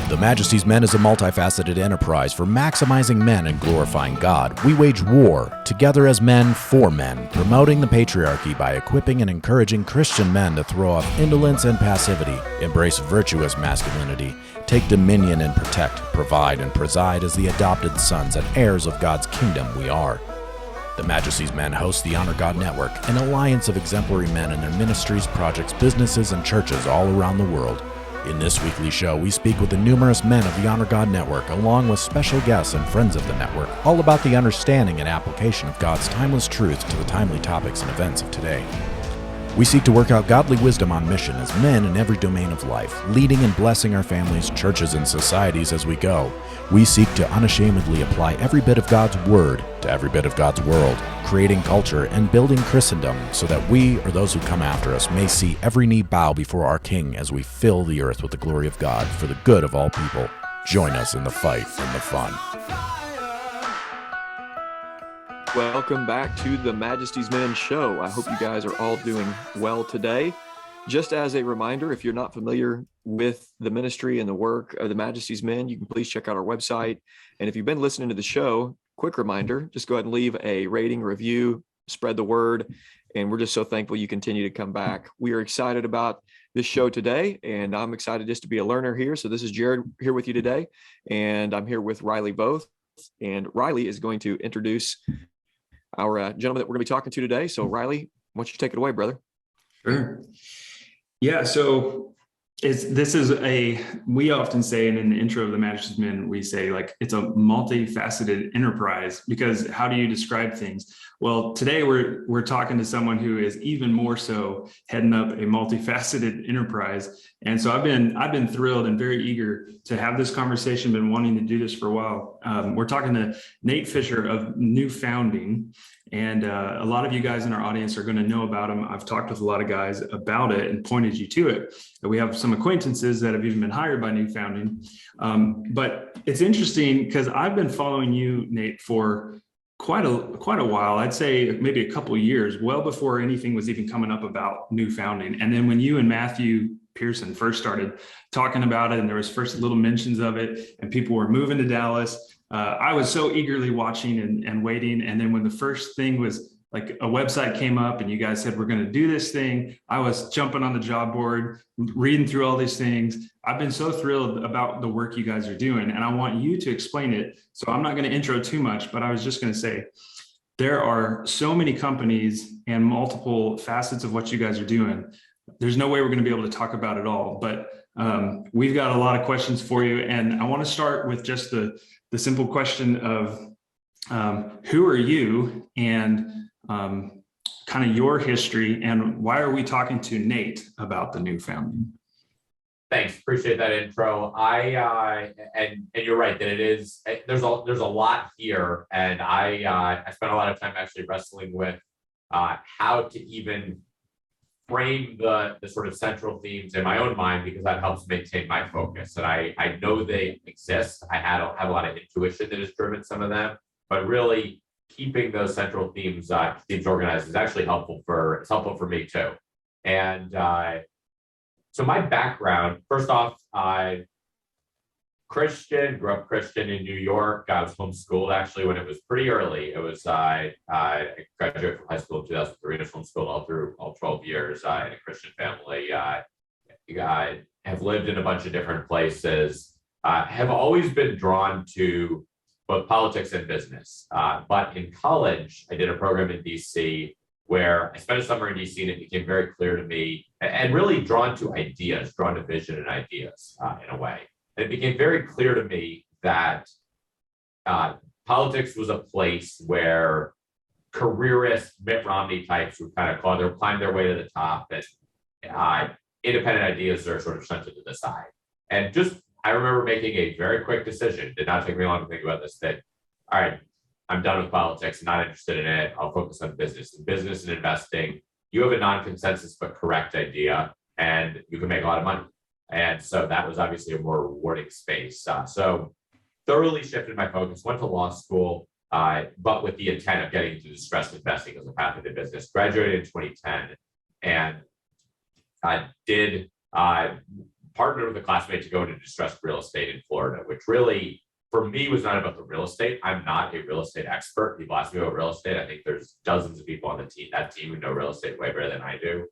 The Majesty's Men is a multifaceted enterprise for maximizing men and glorifying God. We wage war, together as men for men, promoting the patriarchy by equipping and encouraging Christian men to throw off indolence and passivity, embrace virtuous masculinity, take dominion and protect, provide, and preside as the adopted sons and heirs of God's kingdom we are. The Majesty's Men host the Honor God Network, an alliance of exemplary men in their ministries, projects, businesses, and churches all around the world. In this weekly show, we speak with the numerous men of the Honor God Network, along with special guests and friends of the network, all about the understanding and application of God's timeless truth to the timely topics and events of today. We seek to work out godly wisdom on mission as men in every domain of life, leading and blessing our families, churches, and societies as we go. We seek to unashamedly apply every bit of God's Word to every bit of God's world, creating culture and building Christendom so that we, or those who come after us, may see every knee bow before our King as we fill the earth with the glory of God for the good of all people. Join us in the fight and the fun. Welcome back to the Majesty's Men Show. I hope you guys are all doing well today. Just as a reminder, if you're not familiar with the ministry and the work of the Majesty's Men, you can please check out our website. And if you've been listening to the show, quick reminder, just go ahead and leave a rating, review, spread the word. And we're just so thankful you continue to come back. We are excited about this show today, and I'm excited just to be a learner here. So this is Jared here with you today, and I'm here with Riley both. And Riley is going to introduce our gentleman that we're going to be talking to today. So Riley, why don't you take it away, brother? Sure. Yeah. So we often say, and in the intro of the Majesty's Men, we say like, it's a multifaceted enterprise, because how do you describe things? Well, today we're talking to someone who is even more so heading up a multifaceted enterprise. And so I've been thrilled and very eager to have this conversation, been wanting to do this for a while. We're talking to Nate Fischer of New Founding. And a lot of you guys in our audience are going to know about him. I've talked with a lot of guys about it and pointed you to it. We have some acquaintances that have even been hired by New Founding. But it's interesting because I've been following you, Nate, for quite a while. I'd say maybe a couple of years, well before anything was even coming up about New Founding. And then when you and Matthew Pearson first started talking about it, and there was first little mentions of it, and people were moving to Dallas, I was so eagerly watching and waiting. And then when the first thing was like a website came up and you guys said, we're going to do this thing, I was jumping on the job board, reading through all these things. I've been so thrilled about the work you guys are doing, and I want you to explain it. So I'm not going to intro too much, but I was just going to say, there are so many companies and multiple facets of what you guys are doing. There's no way we're going to be able to talk about it all, but we've got a lot of questions for you. And I want to start with just the simple question of who are you, and kind of your history, and why are we talking to Nate about the New Founding? Thanks, appreciate that intro. And you're right that it is. There's a lot here, and I spent a lot of time actually wrestling with how to even frame the sort of central themes in my own mind, because that helps maintain my focus. And I know they exist. I have a lot of intuition that has driven some of them, but really keeping those central themes organized is actually helpful for me too. And so my background, first off, Christian, grew up Christian in New York. I was homeschooled actually when it was pretty early. It was I graduated from high school in 2003. I was homeschooled all 12 years in a Christian family. I have lived in a bunch of different places. Have always been drawn to both politics and business. But in college, I did a program in DC where I spent a summer in DC, and it became very clear to me, and really drawn to vision and ideas in a way. And it became very clear to me that politics was a place where careerist Mitt Romney types would kind of climb their way to the top, and independent ideas are sort of shunted to the side. And I remember making a very quick decision. Did not take me long to think about this thing. All right, I'm done with politics. Not interested in it. I'll focus on business. In business and investing, you have a non-consensus but correct idea, and you can make a lot of money. And so that was obviously a more rewarding space. So thoroughly shifted my focus, went to law school, but with the intent of getting into distressed investing as a path into business. Graduated in 2010, and did partnered with a classmate to go into distressed real estate in Florida, which really, for me, was not about the real estate. I'm not a real estate expert. People ask me about real estate. I think there's dozens of people on that team who know real estate way better than I do.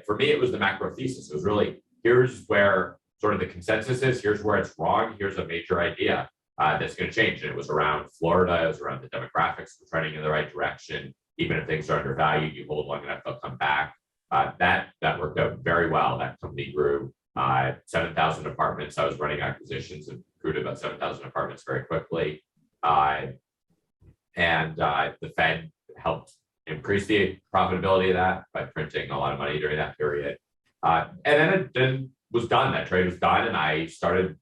For me, it was the macro thesis. It was really, here's where sort of the consensus is, here's where it's wrong, here's a major idea that's going to change. And it was around Florida, it was around the demographics, we're trending in the right direction. Even if things are undervalued, you hold long enough, they'll come back. That worked out very well. That company grew 7,000 apartments. I was running acquisitions and grew to about 7,000 apartments very quickly. And the Fed helped increase the profitability of that by printing a lot of money during that period. And then it was done. That trade was done, and I started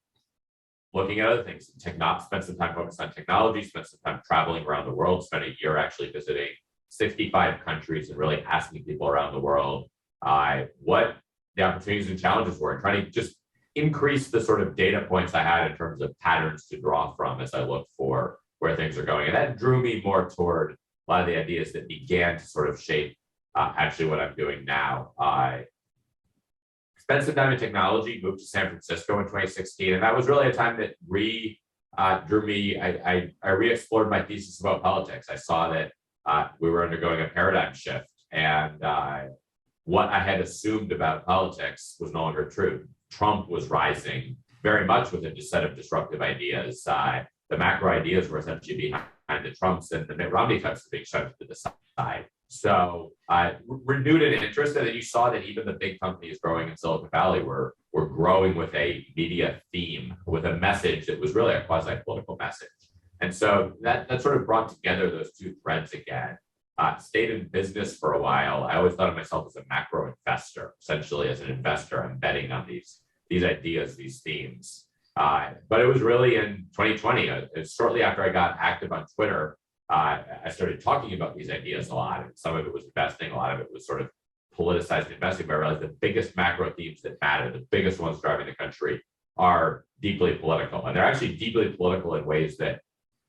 looking at other things. Spent some time focused on technology, spent some time traveling around the world, spent a year actually visiting 65 countries and really asking people around the world what the opportunities and challenges were, and trying to just increase the sort of data points I had in terms of patterns to draw from as I looked for where things are going. And that drew me more toward a lot of the ideas that began to sort of shape actually what I'm doing now. I spent some time in technology, moved to San Francisco in 2016, and that was really a time that drew me. I re-explored my thesis about politics. I saw that we were undergoing a paradigm shift, and what I had assumed about politics was no longer true. Trump was rising very much with a set of disruptive ideas. The macro ideas were essentially behind the Trumps, and the Mitt Romney types were being shoved to the side. So renewed an interest, and then you saw that even the big companies growing in Silicon Valley were growing with a media theme, with a message that was really a quasi-political message. And so that sort of brought together those two threads again. Stayed in business for a while. I always thought of myself as a macro investor. Essentially, as an investor, I'm betting on these ideas, these themes. But it was really in 2020, shortly after I got active on Twitter, I started talking about these ideas a lot. And some of it was investing, a lot of it was sort of politicized investing, but I realized the biggest macro themes that matter, the biggest ones driving the country, are deeply political. And they're actually deeply political in ways that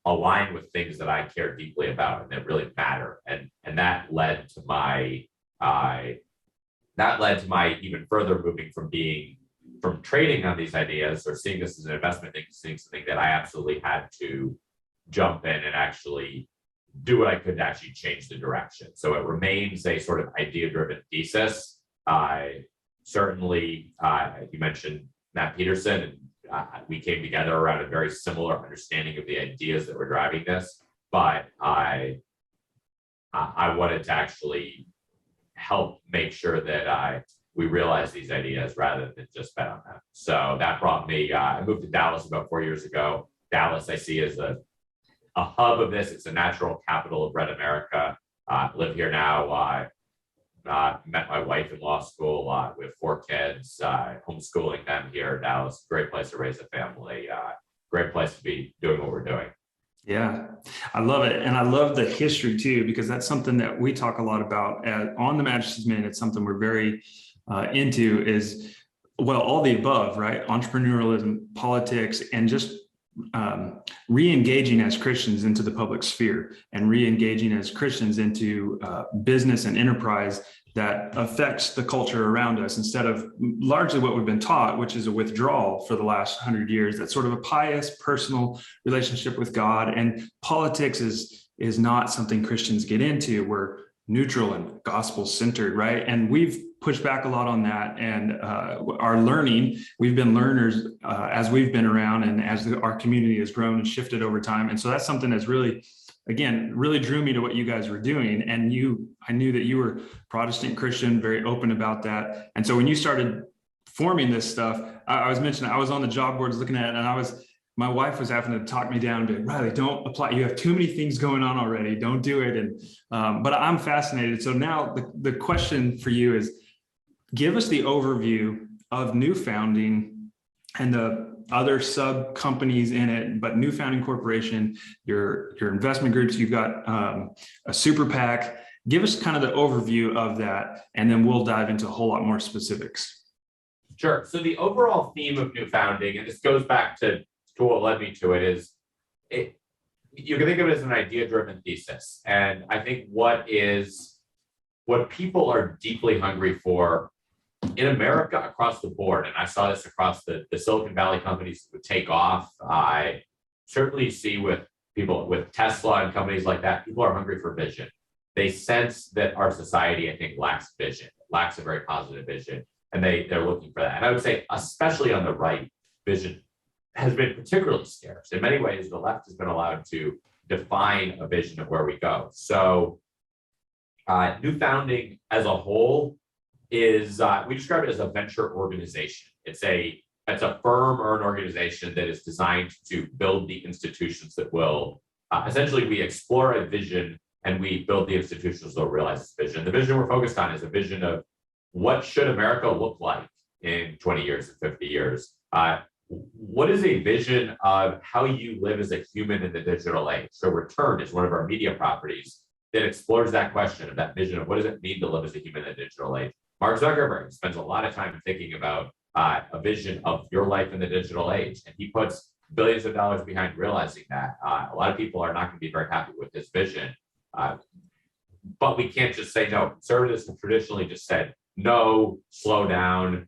align with things that I care deeply about and that really matter. And that led to my even further moving from trading on these ideas or seeing this as an investment thing, seeing something that I absolutely had to jump in and actually do what I could to actually change the direction. So it remains a sort of idea-driven thesis. Certainly, you mentioned Matt Peterson, and we came together around a very similar understanding of the ideas that were driving this, but I wanted to actually help make sure that we realize these ideas rather than just bet on them. So that brought me, I moved to Dallas about 4 years ago. Dallas I see as a hub of this. It's a natural capital of Red America. Live here now. Met my wife in law school. We have 4 kids, homeschooling them here in Dallas. Great place to raise a family. Great place to be doing what we're doing. Yeah, I love it. And I love the history too, because that's something that we talk a lot about on the Majesty's Men. It's something we're very into is, well, all the above, right? Entrepreneurialism, politics, and just re-engaging as Christians into the public sphere and re-engaging as Christians into business and enterprise that affects the culture around us, instead of largely what we've been taught, which is a withdrawal for the last 100 years. That's sort of a pious, personal relationship with God. And politics is not something Christians get into. We're neutral and gospel centered, right? And we've pushed back a lot on that, and our learning, we've been learners as we've been around and as our community has grown and shifted over time. And so that's something that's really, again, really drew me to what you guys were doing. And I knew that you were Protestant Christian, very open about that. And so when you started forming this stuff, I was mentioning, I was on the job boards looking at it, and my wife was having to talk me down and be like, Riley, don't apply. You have too many things going on already. Don't do it. And but I'm fascinated. So now the question for you is, give us the overview of New Founding and the other sub companies in it, but New Founding Corporation, your investment groups, you've got a super PAC. Give us kind of the overview of that, and then we'll dive into a whole lot more specifics. Sure. So the overall theme of New Founding, and this goes back to what led me to it, is you can think of it as an idea-driven thesis. And I think what people are deeply hungry for in America across the board, and I saw this across the Silicon Valley companies that would take off. I certainly see with people with Tesla and companies like that, people are hungry for vision. They sense that our society, I think, lacks vision, lacks a very positive vision, and they're looking for that. And I would say, especially on the right, vision has been particularly scarce. In many ways, the left has been allowed to define a vision of where we go. So New Founding as a whole is, we describe it as a venture organization. It's a firm or an organization that is designed to build the institutions that will, essentially we explore a vision and we build the institutions that will realize this vision. The vision we're focused on is a vision of what should America look like in 20 years and 50 years. What is a vision of how you live as a human in the digital age? So Return is one of our media properties that explores that question of that vision of what does it mean to live as a human in the digital age. Mark Zuckerberg spends a lot of time thinking about a vision of your life in the digital age, and he puts billions of dollars behind realizing that. A lot of people are not going to be very happy with this vision, but we can't just say no. Conservatives have traditionally just said no, slow down,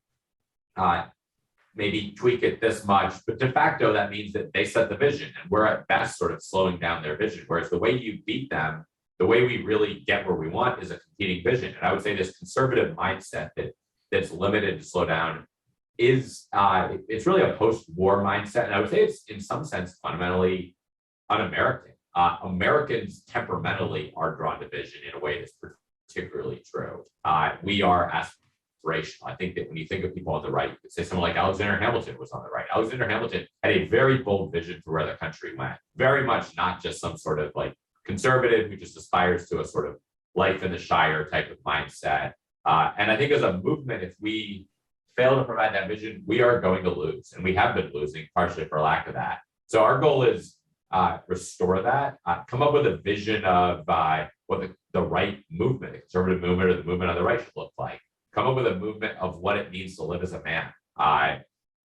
maybe tweak it this much, but de facto that means that they set the vision, and we're at best sort of slowing down their vision. Whereas the way you beat them, the way we really get where we want is a competing vision. And I would say this conservative mindset that's limited to slow down is it's really a post-war mindset. And I would say it's in some sense fundamentally un-American. Americans temperamentally are drawn to vision in a way that's particularly true. We are aspirational. I think that when you think of people on the right, you could say someone like Alexander Hamilton was on the right. Alexander Hamilton had a very bold vision for where the country went. Very much not just some sort of like conservative who just aspires to a sort of life in the Shire type of mindset. And I think as a movement, if we fail to provide that vision, we are going to lose. And we have been losing partially for lack of that. So our goal is restore that, come up with a vision of what the right movement, the conservative movement or the movement on the right should look like. Come up with a movement of what it means to live as a man.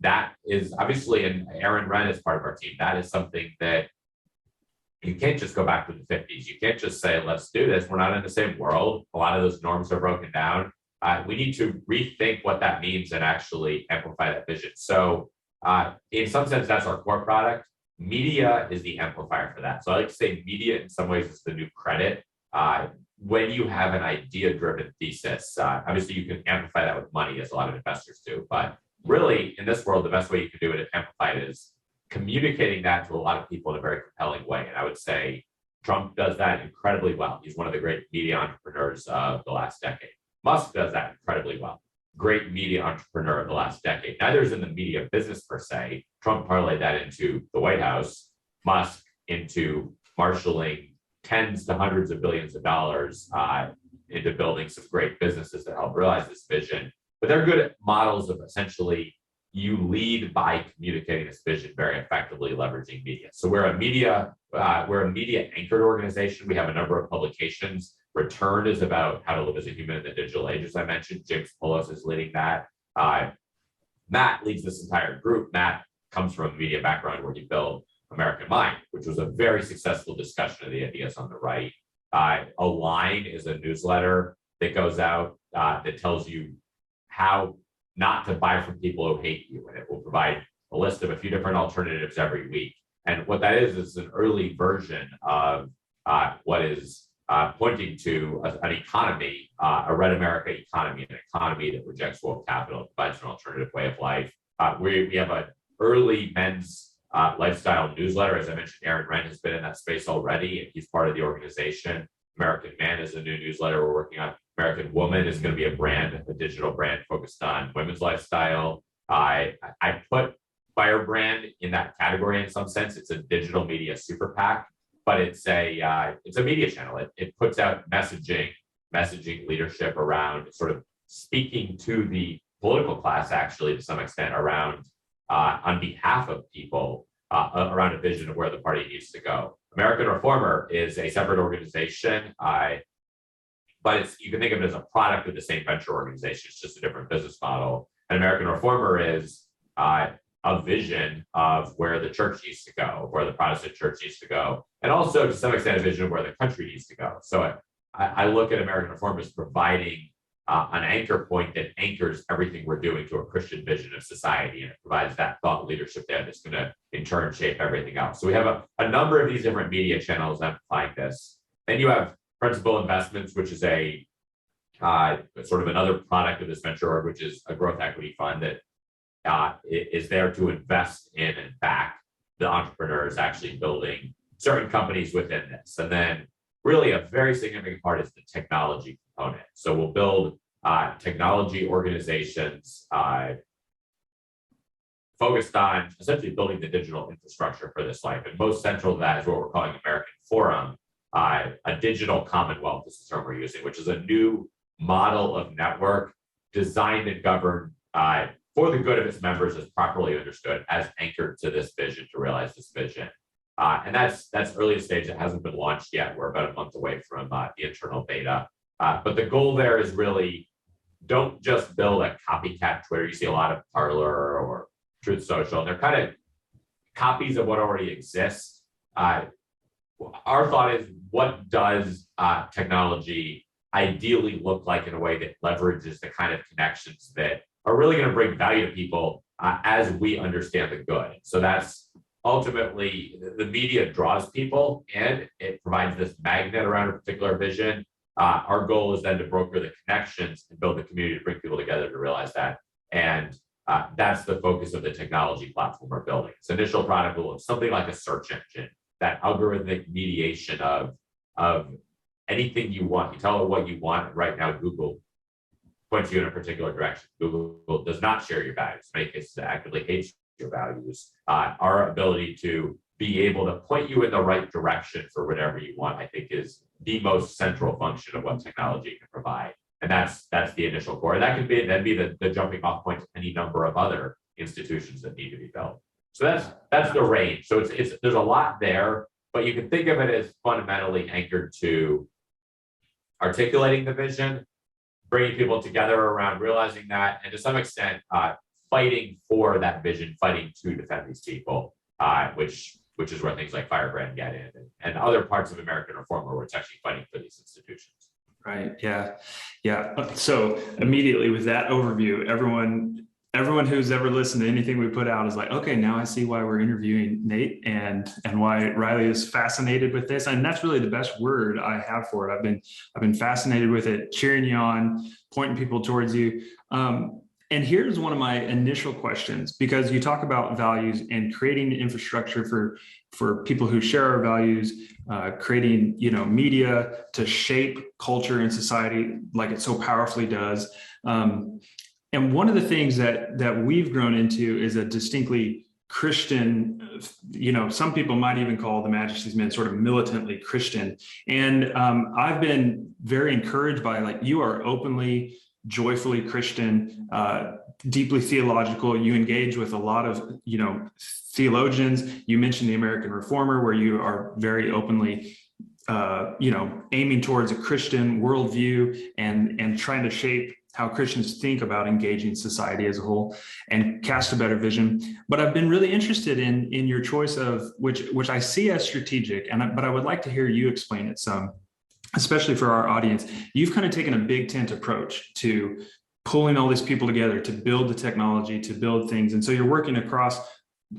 That is obviously, and Aaron Wrenn is part of our team, that is something that you can't just go back to the 50s. You can't just say, let's do this. We're not in the same world. A lot of those norms are broken down. We need to rethink what that means and actually amplify that vision. So in some sense, that's our core product. Media is the amplifier for that. So I like to say media in some ways is the new credit. When you have an idea-driven thesis, obviously you can amplify that with money, as a lot of investors do. But really, in this world, the best way you can do it and amplify it is communicating that to a lot of people in a very compelling way. And I would say Trump does that incredibly well. He's one of the great media entrepreneurs of the last decade. Musk does that incredibly well. Great media entrepreneur of the last decade. Neither is in the media business per se. Trump parlayed that into the White House, Musk into marshaling tens to hundreds of billions of dollars into building some great businesses that help realize this vision. But they're good models of essentially you lead by communicating this vision very effectively, leveraging media. So we're a media anchored organization. We have a number of publications. Return is about how to live as a human in the digital age, as I mentioned. James Poulos is leading that. Matt leads this entire group. Matt comes from a media background where he built American Mind, which was a very successful discussion of the ideas on the right. Align is a newsletter that goes out that tells you how not to buy from people who hate you, and it will provide a list of a few different alternatives every week. And what that is an early version of what is pointing to an economy, a red America economy, an economy that rejects woke capital, provides an alternative way of life. We have an early men's lifestyle newsletter. As I mentioned, Aaron Wrenn has been in that space already, and he's part of the organization. American Man is a new newsletter we're working on. American Woman is going to be a brand, a digital brand focused on women's lifestyle. I put Firebrand in that category in some sense. It's a digital media super PAC, but it's a media channel. It puts out messaging leadership around sort of speaking to the political class, actually, to some extent, around on behalf of people around a vision of where the party needs to go. American Reformer is a separate organization, but you can think of it as a product of the same venture organization. It's just a different business model. And American Reformer is a vision of where the church needs to go, where the Protestant church needs to go, and also to some extent a vision of where the country needs to go. So I look at American Reformer as providing an anchor point that anchors everything we're doing to a Christian vision of society, and it provides that thought leadership there that's going to in turn shape everything else. So we have a number of these different media channels amplifying this. Then you have Principal Investments, which is a sort of another product of this venture org, which is a growth equity fund that is there to invest in and back the entrepreneurs actually building certain companies within this. And then really a very significant part is the technology component. So we'll build technology organizations focused on essentially building the digital infrastructure for this life. And most central to that is what we're calling American Forum, a digital commonwealth is the term we're using, which is a new model of network designed and governed for the good of its members as properly understood, as anchored to this vision, to realize this vision. And that's early stage. It hasn't been launched yet. We're about a month away from the internal beta. But the goal there is really, don't just build a copycat Twitter. You see a lot of Parler or Truth Social. They're kind of copies of what already exists. Our thought is, what does technology ideally look like in a way that leverages the kind of connections that are really going to bring value to people as we understand the good. So that's ultimately the media draws people in. It provides this magnet around a particular vision. Our goal is then to broker the connections and build the community to bring people together to realize that. And that's the focus of the technology platform we're building. Its initial product will look something like a search engine, that algorithmic mediation of anything you want. You tell it what you want. Right now, Google points you in a particular direction. Google does not share your values. In many cases, it actively hates your values. Our ability to be able to point you in the right direction for whatever you want, I think, is the most central function of what technology can provide. And that's the initial core. And that can be the jumping off point to any number of other institutions that need to be built. So that's the range. So it's there's a lot there, but you can think of it as fundamentally anchored to articulating the vision, bringing people together around realizing that, and to some extent, fighting for that vision, fighting to defend these people, which is where things like Firebrand get in, and other parts of American reform where it's actually fighting for these institutions. Right. Yeah. So immediately with that overview, everyone who's ever listened to anything we put out is like, okay, now I see why we're interviewing Nate and why Riley is fascinated with this. And that's really the best word I have for it. I've been fascinated with it, cheering you on, pointing people towards you. And here's one of my initial questions, because you talk about values and creating infrastructure for people who share our values, creating, media to shape culture and society like it so powerfully does. And one of the things that we've grown into is a distinctly Christian, some people might even call the Majesty's Men sort of militantly Christian. And I've been very encouraged by, you are openly, joyfully Christian, deeply theological. You engage with a lot of, theologians. You mentioned the American Reformer, where you are very openly, aiming towards a Christian worldview and trying to shape how Christians think about engaging society as a whole and cast a better vision. But I've been really interested in your choice of which I see as strategic, but I would like to hear you explain it some, especially for our audience. You've kind of taken a big tent approach to pulling all these people together to build the technology, to build things. And so you're working across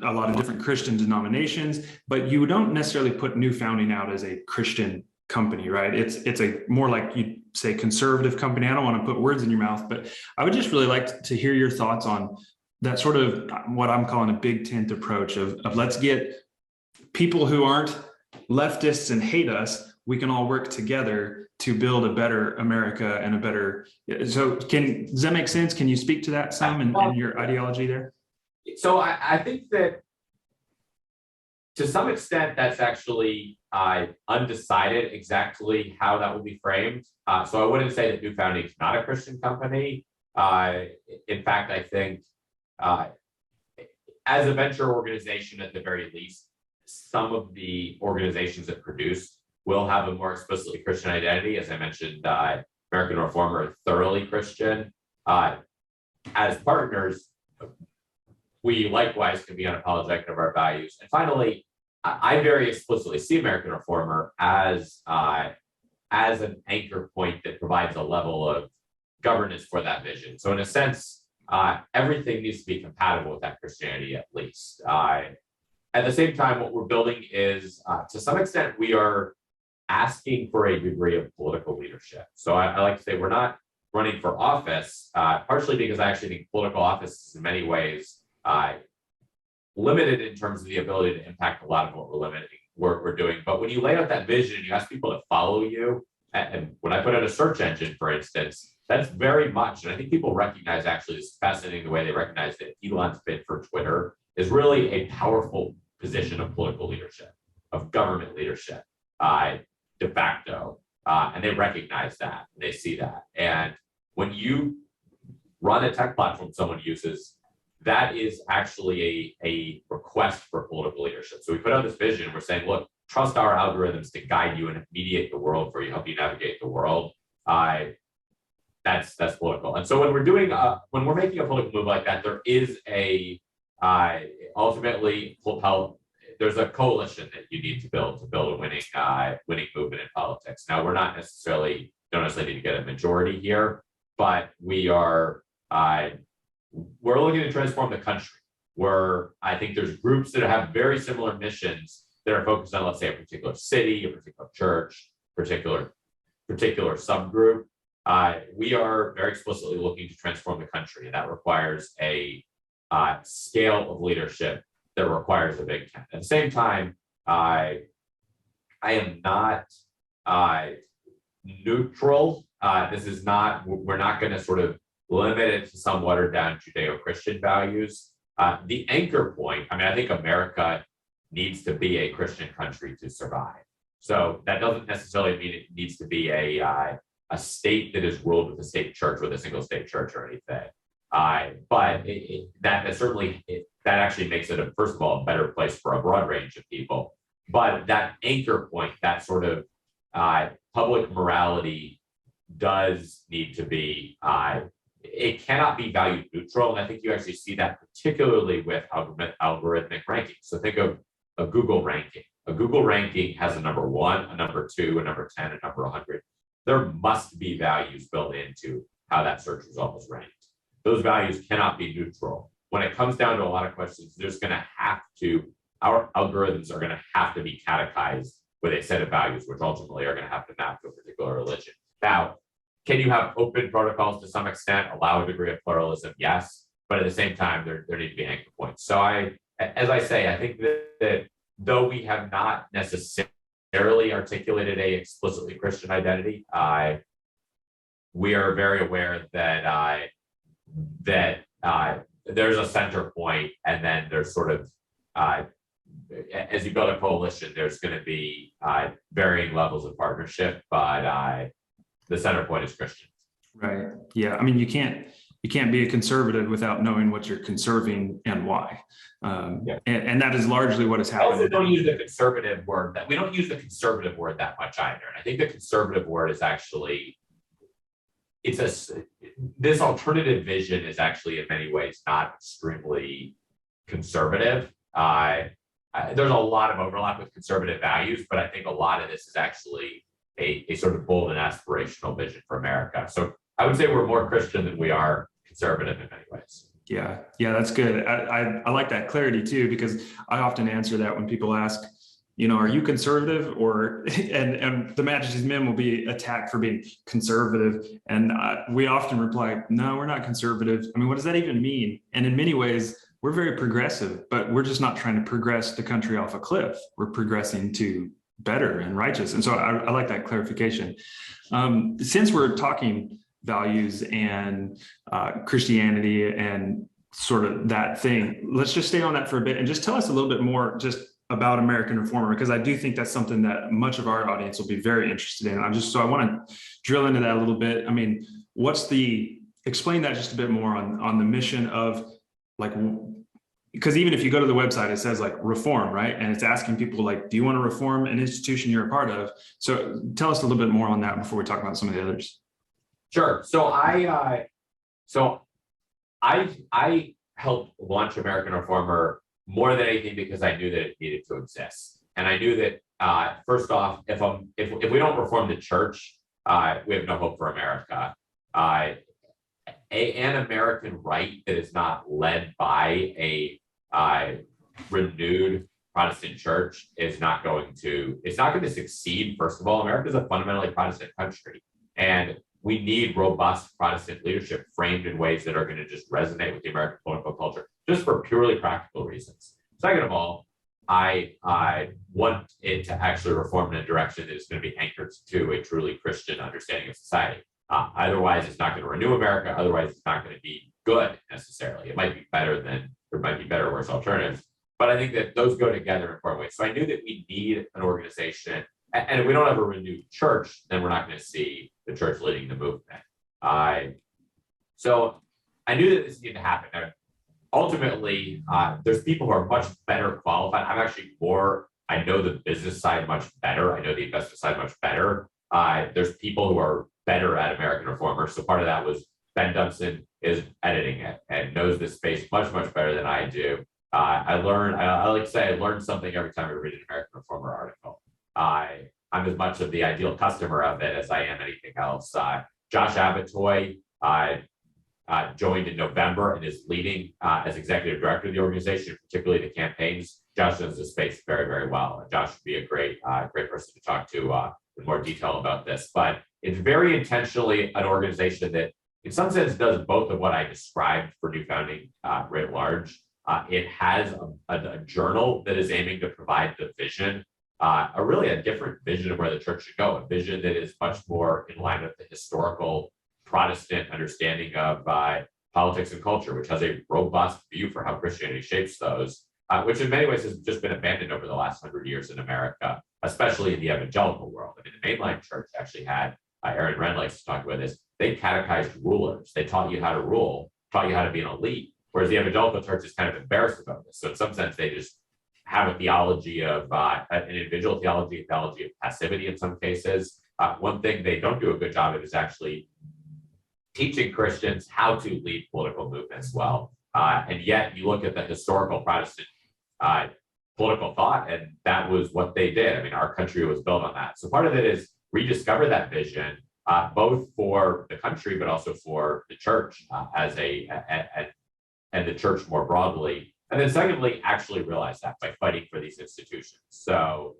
a lot of different Christian denominations, but you don't necessarily put New Founding out as a Christian company, right? It's a more like you say conservative company. I don't want to put words in your mouth, but I would just really like to hear your thoughts on that sort of what I'm calling a big tent approach of let's get people who aren't leftists and hate us. We can all work together to build a better America and a better. So does that make sense? Can you speak to that some and your ideology there? So I think that to some extent that's actually undecided exactly how that will be framed. So I wouldn't say that New Founding is not a Christian company. In fact, I think as a venture organization, at the very least, some of the organizations that produce will have a more explicitly Christian identity. As I mentioned, American Reformer are thoroughly Christian. As partners, we likewise can be unapologetic of our values. And finally, I very explicitly see American Reformer as an anchor point that provides a level of governance for that vision. So in a sense, everything needs to be compatible with that Christianity at least. At the same time, what we're building is, to some extent, we are asking for a degree of political leadership. So I like to say we're not running for office, partially because I actually think political office is in many ways limited in terms of the ability to impact a lot of what we're doing. But when you lay out that vision and you ask people to follow you, and when I put out a search engine, for instance, that's very much, and I think people recognize, actually, it's fascinating the way they recognize that Elon's bid for Twitter is really a powerful position of political leadership, of government leadership, de facto. And they recognize that, and they see that. And when you run a tech platform someone uses, that is actually a request for political leadership. So we put out this vision, we're saying, look, trust our algorithms to guide you and mediate the world for you, help you navigate the world. That's political. And so when we're doing, when we're making a political move like that, there is ultimately, there's a coalition that you need to build a winning movement in politics. Now, we're not don't necessarily need to get a majority here, but we're looking to transform the country, where I think there's groups that have very similar missions that are focused on, let's say, a particular city, a particular church, particular subgroup. We are very explicitly looking to transform the country, and that requires a scale of leadership that requires a big tent. At the same time, I am not neutral. We're not going to sort of limit it to some watered down Judeo-Christian values. The anchor point, I think America needs to be a Christian country to survive. So that doesn't necessarily mean it needs to be a state that is ruled with a state church, with a single state church or anything. But that actually makes it, first of all, a better place for a broad range of people. But that anchor point, that sort of public morality does need to be, it cannot be value neutral. And I think you actually see that particularly with algorithmic ranking. So think of a Google ranking. A Google ranking has a number 1, a number 2, a number 10, a number 100. There must be values built into how that search result is ranked. Those values cannot be neutral. When it comes down to a lot of questions, our algorithms are going to have to be catechized with a set of values, which ultimately are going to have to map to a particular religion. Now, can you have open protocols to some extent, allow a degree of pluralism? Yes, but at the same time, there need to be anchor points. So as I say, I think that though we have not necessarily articulated a explicitly Christian identity, we are very aware that there's a center point, and then there's sort of, as you build a coalition, there's going to be varying levels of partnership, but the center point is Christian. Right. Yeah. You can't be a conservative without knowing what you're conserving and why. And that is largely what has happened. Also, don't use the conservative word. We don't use the conservative word that much either. And I think the conservative word is actually, this alternative vision is actually in many ways not extremely conservative. There's a lot of overlap with conservative values, but I think a lot of this is actually a sort of bold and aspirational vision for America. So I would say we're more Christian than we are conservative in many ways. Yeah, that's good. I like that clarity too, because I often answer that when people ask, are you conservative? And the Majesty's Men will be attacked for being conservative. And we often reply, no, we're not conservative. What does that even mean? And in many ways, we're very progressive, but we're just not trying to progress the country off a cliff. We're progressing to better and righteous. And so I like that clarification. Since we're talking values and Christianity and sort of that thing, let's just stay on that for a bit and just tell us a little bit more just about American Reformer, because I do think that's something that much of our audience will be very interested in. I want to drill into that a little bit. Explain that just a bit more on the mission of, because even if you go to the website, it says reform, right? And it's asking people do you want to reform an institution you're a part of? So tell us a little bit more on that before we talk about some of the others. Sure. So I helped launch American Reformer more than anything because I knew that it needed to exist. And I knew that first off, if we don't reform the church, we have no hope for America. an American right that is not led by a renewed Protestant church is not going to succeed. First of all, America is a fundamentally Protestant country, and we need robust Protestant leadership framed in ways that are going to just resonate with the American political culture, just for purely practical reasons. Second of all, I want it to actually reform in a direction that is going to be anchored to a truly Christian understanding of society. Otherwise, it's not going to renew America. Otherwise, it's not going to be good necessarily. It might be better there might be better or worse alternatives. But I think that those go together in important ways. So I knew that we need an organization. And if we don't have a renewed church, then we're not going to see the church leading the movement. So I knew that this needed to happen. Now, ultimately, there's people who are much better qualified. I know the business side much better. I know the investment side much better. There's people who are better at American Reformer. So part of that was Ben Dunson is editing it and knows this space much, much better than I do. I like to say I learn something every time I read an American Reformer article. I'm as much of the ideal customer of it as I am anything else. Josh Abatoy joined in November and is leading as executive director of the organization, particularly the campaigns. Josh knows the space very, very well. Josh would be a great person to talk to in more detail about this. But it's very intentionally an organization that, in some sense, does both of what I described for New Founding writ large. It has a journal that is aiming to provide the vision, a different vision of where the church should go, a vision that is much more in line with the historical Protestant understanding of politics and culture, which has a robust view for how Christianity shapes those, which in many ways has just been abandoned over the last 100 years in America, especially in the evangelical world. I mean, the mainline church actually had, Aaron Wren likes to talk about this, they catechized rulers. They taught you how to rule, taught you how to be an elite, whereas the evangelical church is kind of embarrassed about this. So in some sense, they just have a theology of an individual theology, a theology of passivity in some cases. One thing they don't do a good job of is actually teaching Christians how to lead political movements well. And yet you look at the historical Protestant political thought, and that was what they did. I mean, our country was built on that. So part of it is rediscover that vision, both for the country, but also for the church and the church more broadly. And then secondly, actually realize that by fighting for these institutions. So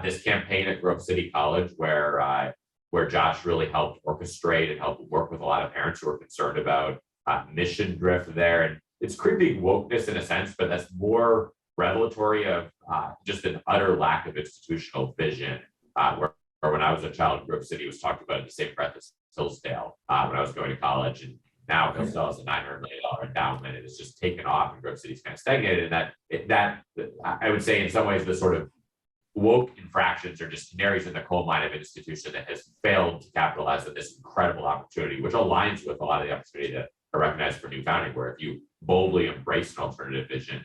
this campaign at Grove City College, where Josh really helped orchestrate and helped work with a lot of parents who are concerned about mission drift there. And it's creeping wokeness in a sense, but that's more revelatory of just an utter lack of institutional vision. Where when I was a child, Grove City was talked about in the same breath as Hillsdale when I was going to college. And now Hillsdale has a $900 million endowment, and it's just taken off, and Grove City's kind of stagnated. And that I would say in some ways the sort of woke infractions are just canaries in the coal mine of an institution that has failed to capitalize on this incredible opportunity, which aligns with a lot of the opportunity that are recognized for New Founding, where if you boldly embrace an alternative vision,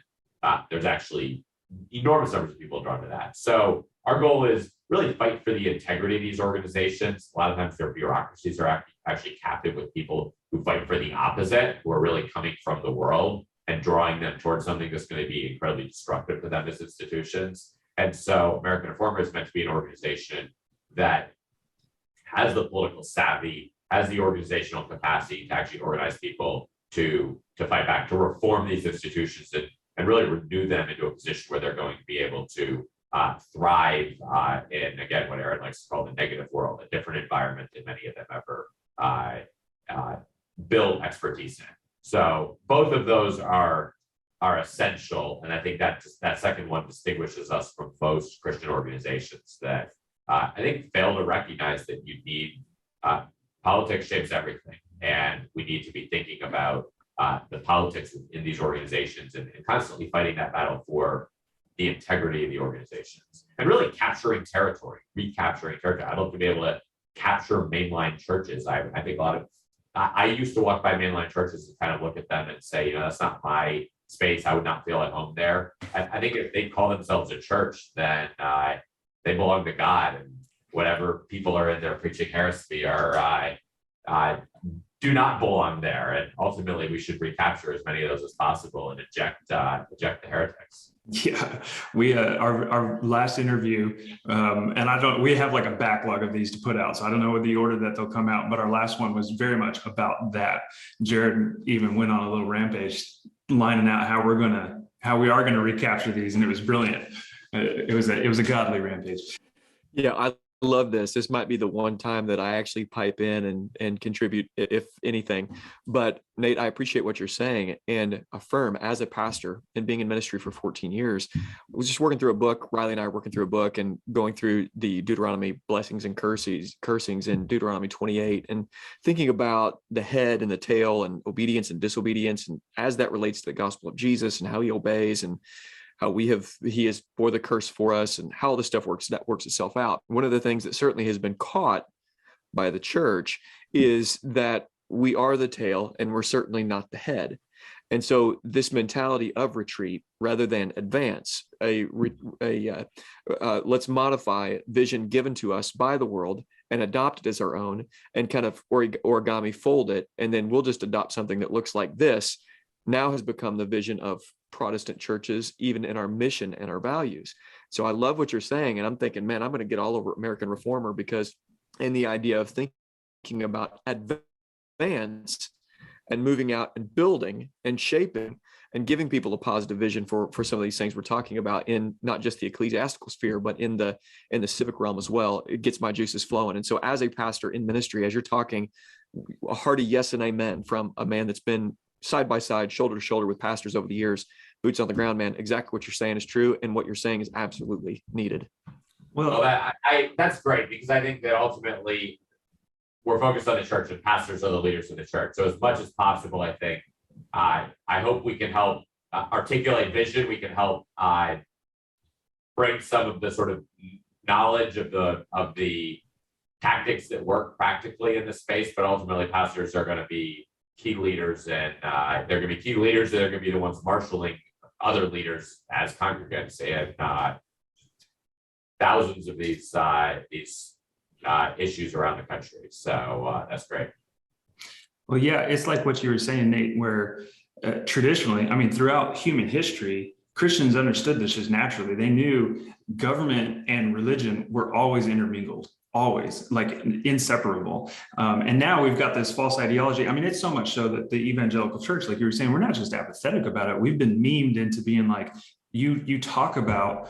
there's actually enormous numbers of people drawn to that. So our goal is really fight for the integrity of these organizations. A lot of times their bureaucracies are actually captive with people who fight for the opposite, who are really coming from the world and drawing them towards something that's going to be incredibly destructive to them as institutions. And so American Reformer is meant to be an organization that has the political savvy, has the organizational capacity to actually organize people to fight back, to reform these institutions and really renew them into a position where they're going to be able to thrive in, again, what Aaron likes to call the negative world, a different environment than many of them ever build expertise in. So both of those are essential. And I think that second one distinguishes us from most Christian organizations that I think fail to recognize that you need politics shapes everything. And we need to be thinking about the politics in these organizations and constantly fighting that battle for the integrity of the organizations and really capturing territory, recapturing territory. I'd love to be able to capture mainline churches. I think I used to walk by mainline churches and kind of look at them and say, that's not my space. I would not feel at home there. I think if they call themselves a church, then they belong to God, and whatever people are in there preaching heresy do not belong there. And ultimately, we should recapture as many of those as possible and eject the heretics. Yeah, we our last interview, and we have like a backlog of these to put out, so I don't know the order that they'll come out, but our last one was very much about that. Jared even went on a little rampage, lining out how we are gonna recapture these, and it was brilliant. It was a godly rampage. Yeah, I love this. This might be the one time that I actually pipe in and contribute, if anything. But Nate, I appreciate what you're saying and affirm as a pastor and being in ministry for 14 years. I was just working through a book. Riley and I are working through a book and going through the Deuteronomy blessings and cursings in Deuteronomy 28, and thinking about the head and the tail and obedience and disobedience, and as that relates to the gospel of Jesus and how he obeys and how he has bore the curse for us, and how this stuff works, that works itself out. One of the things that certainly has been caught by the church is that we are the tail and we're certainly not the head. And so this mentality of retreat rather than advance, let's modify vision given to us by the world and adopt it as our own, and kind of origami fold it, and then we'll just adopt something that looks like this, now has become the vision of Protestant churches, even in our mission and our values. So I love what you're saying. And I'm thinking, man, I'm going to get all over American Reformer, because in the idea of thinking about advance and moving out and building and shaping and giving people a positive vision for some of these things we're talking about, in not just the ecclesiastical sphere, but in the civic realm as well, it gets my juices flowing. And so as a pastor in ministry, as you're talking, a hearty yes and amen from a man that's been side by side, shoulder to shoulder with pastors over the years, boots on the ground, man. Exactly what you're saying is true, and what you're saying is absolutely needed. Well, that's great, because I think that ultimately we're focused on the church, and pastors are the leaders of the church. So as much as possible, I think I hope we can help articulate vision. We can help bring some of the sort of knowledge of the tactics that work practically in this space, but ultimately pastors are going to be key leaders, and they're going to be key leaders. They're going to be the ones marshaling other leaders as congregants, and thousands of these issues around the country. So that's great. Well, yeah, it's like what you were saying, Nate, where traditionally, I mean, throughout human history, Christians understood this just naturally. They knew government and religion were always intermingled. Always, like inseparable. And now we've got this false ideology. I mean, it's so much so that the evangelical church, like you were saying, we're not just apathetic about it. We've been memed into being like, you talk about